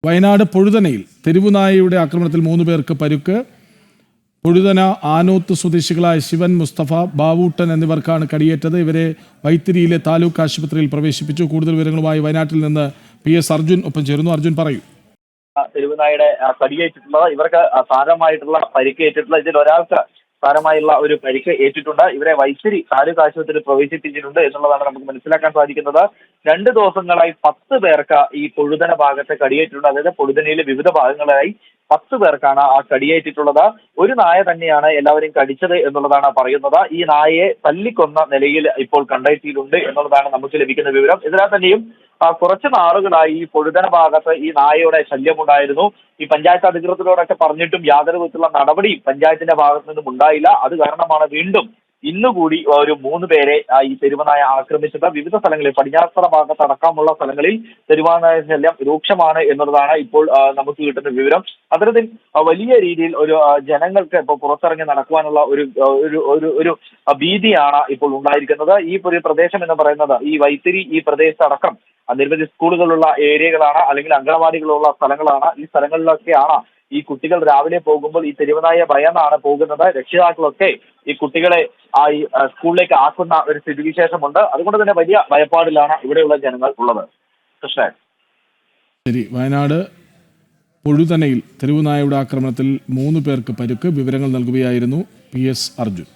വയനാട് പൊഴുതനയിൽ തെരുവുനായയുടെ ആക്രമണത്തിൽ 3 പേർക്ക് പരുക്ക്. പൊഴുതന ആനോത്ത് സ്വദേശികളായ ശിവൻ, മുസ്തഫ, ബാവൂട്ടൻ എന്നിവർക്കാണ് കടിയേറ്റത്. ഇവരെ വൈത്തിരിയിലെ താലൂക്ക് ആശുപത്രിയിൽ പ്രവേശിപ്പിച്ചു. കൂടുതൽ വിവരങ്ങളുമായി വയനാട്ടിൽ നിന്ന് PS അർജുൻ ഒപ്പം ചേരുന്നു. അർജുൻ, പറയൂ. തെരുവുനായുടെ കടിയേറ്റിട്ടുള്ളത്, ഇവർക്ക് സാരമായിട്ടുള്ള പരിക്കേറ്റിട്ടുള്ള ഇതിൽ ഒരാൾക്ക് സാരമായുള്ള ഒരു പരിക്ക് ഏറ്റിട്ടുണ്ട്. ഇവരെ വൈത്തിരി താലൂക്ക് ആശുപത്രിയിൽ പ്രവേശിപ്പിച്ചിട്ടുണ്ട് എന്നുള്ളതാണ് നമുക്ക് മനസ്സിലാക്കാൻ സാധിക്കുന്നത്. 2 ദിവസങ്ങളായി 10 പേർക്ക് ഈ പൊഴുതന ഭാഗത്ത് കടിയേറ്റിട്ടുണ്ട്. അതായത് പൊഴുതനയിലെ വിവിധ ഭാഗങ്ങളായി 10 പേർക്കാണ് ആ കടിയേറ്റിട്ടുള്ളത്. ഒരു നായ തന്നെയാണ് എല്ലാവരെയും കടിച്ചത് എന്നുള്ളതാണ് പറയുന്നത്. ഈ നായയെ തല്ലിക്കൊന്ന നിലയിൽ ഇപ്പോൾ കണ്ടെത്തിയിട്ടുണ്ട് എന്നുള്ളതാണ് നമുക്ക് ലഭിക്കുന്ന വിവരം. ഇതിനാൽ തന്നെയും കുറച്ച് നാളുകളായി ഈ പൊഴുതന ഭാഗത്ത് ഈ നായയുടെ ശല്യമുണ്ടായിരുന്നു. ഈ പഞ്ചായത്ത് അധികൃതരോടൊക്കെ പറഞ്ഞിട്ടും യാതൊരു വിധത്തിലുള്ള നടപടിയും പഞ്ചായത്തിന്റെ ഭാഗത്തു നിന്നും ഉണ്ടായില്ല. അത് കാരണമാണ് വീണ്ടും ഇന്നുകൂടി ഒരു 3 പേരെ ഈ തെരുവുനായ ആക്രമിച്ചത്. വിവിധ സ്ഥലങ്ങളിൽ, പടിഞ്ഞാറത്തറ ഭാഗത്ത് അടക്കമുള്ള സ്ഥലങ്ങളിൽ തെരുവുനായ ശല്യം രൂക്ഷമാണ് എന്നുള്ളതാണ് ഇപ്പോൾ നമുക്ക് കിട്ടുന്ന വിവരം. അത്തരത്തിൽ വലിയ രീതിയിൽ ഒരു ജനങ്ങൾക്ക് ഇപ്പോൾ പുറത്തിറങ്ങി നടക്കുവാനുള്ള ഒരു ഭീതിയാണ് ഇപ്പോൾ ഉണ്ടായിരിക്കുന്നത്. ഈ ഒരു പ്രദേശം എന്ന് പറയുന്നത്, ഈ വൈത്തിരി ഈ പ്രദേശത്തടക്കം നിരവധി സ്കൂളുകളുള്ള ഏരിയകളാണ്, അല്ലെങ്കിൽ അംഗനവാടികളുള്ള സ്ഥലങ്ങളാണ്. ഈ സ്ഥലങ്ങളിലൊക്കെയാണ് ഈ കുട്ടികൾ രാവിലെ പോകുമ്പോൾ ഈ തെരുവുനായ ഭയന്നാണ് പോകുന്നത്. രക്ഷിതാക്കളൊക്കെ ഈ കുട്ടികളെ ഈ സ്കൂളിലേക്ക് ആക്കുന്ന ഒരു സ്ഥിതിവിശേഷമുണ്ട്. അതുകൊണ്ട് തന്നെ വലിയ ഭയപ്പാടിലാണ് ഇവിടെയുള്ള ജനങ്ങൾ ഉള്ളത്. കൃഷ്ണൻ. ശരി. വയനാട് പൊഴുതനയിൽ തെരുവുനായയുടെ ആക്രമണത്തിൽ 3 പേർക്ക് പരുക്ക്. വിവരങ്ങൾ നൽകുകയായിരുന്നു PS അർജുൻ.